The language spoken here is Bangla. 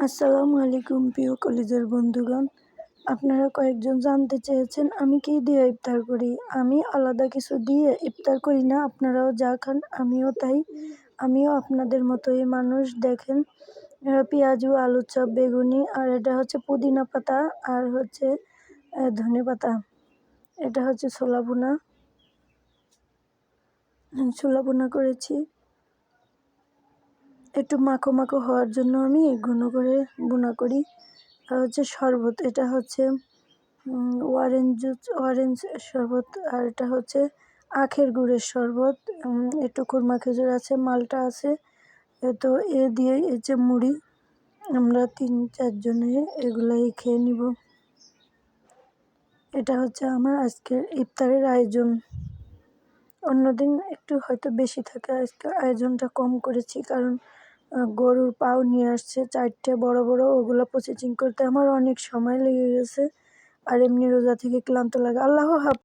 আসসালামু আলাইকুম প্রিয় কলেজের বন্ধুগণ। আপনারা কয়েকজন জানতে চেয়েছেন আমি কি দিয়ে ইফতার করি। আমি আলাদা কিছু দিয়ে ইফতার করি না, আপনারাও যা খান আমিও তাই। আমিও আপনাদের মতোই মানুষ। দেখেন, পেঁয়াজু, আলুর চপ, বেগুনি, আর এটা হচ্ছে পুদিনা পাতা, আর হচ্ছে ধনে পাতা। এটা হচ্ছে ছোলা বোনা করেছি। একটু মাখো মাখো হওয়ার জন্য আমি ঘন করে বোনা করি। আর হচ্ছে শরবত, এটা হচ্ছে অরেঞ্জ শরবত, আর এটা হচ্ছে আখের গুড়ের শরবত। একটু খুরমা খেজুর আছে, মালটা আছে। তো এ দিয়ে এই যে মুড়ি, আমরা 3-4 জনে এগুলাই খেয়ে নিব। এটা হচ্ছে আমার আজকের ইফতারের আয়োজন। অন্যদিন একটু হয়তো বেশি থাকে, আজকে আয়োজনটা কম করেছি কারণ গরুর পাও নিয়ে আসছে 4টে বড় বড়, ওগুলো প্রসেসিং করতে আমার অনেক সময় লেগে গেছে। আর এমনি রোজা থেকে ক্লান্ত লাগে। আল্লাহ হাফেজ।